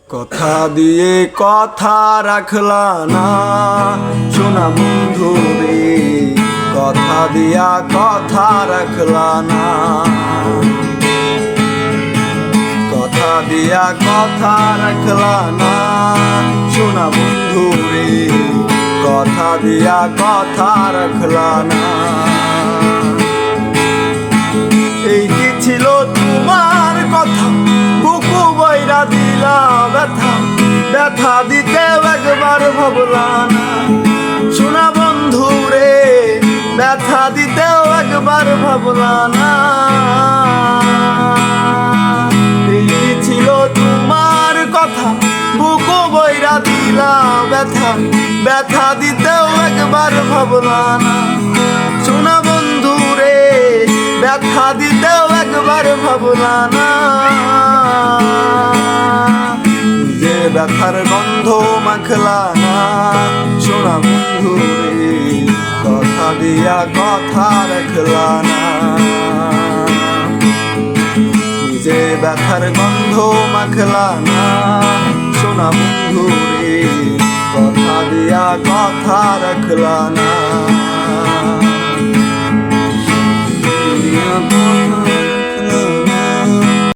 কথা দিয়ে কথা রাখলা না সোনা বন্ধু রে, কথা দিয়া কথা রাখলা না। কথা দিয়া কথা রাখলা না সোনা বন্ধু রে, কথা দিয়া কথা রাখলা না। এই কি ছিল তোমার কথা, বুকু বইরা দিলা ব্যথা, ব্যথা দিতে একবার ভাবলা না সোনা বন্ধু রে, ব্যথা দিতেও একবার ভাবলা না। এই কি ছিল তোমার কথা, বুকু বইরা দিলা ব্যথা, ব্যথা দিতেও একবার ভাবলা না সোনা বন্ধু রে, ব্যথা দিতেও একবার ভাবলা না। যে ব্যথার গন্ধ মাখলা না সোনা বন্ধু রে, কথা দিয়া কথা রাখলা না। যে ব্যথার গন্ধ মাখলা না সোনা বন্ধু রে, কথা দিয়া কথা রাখলা না।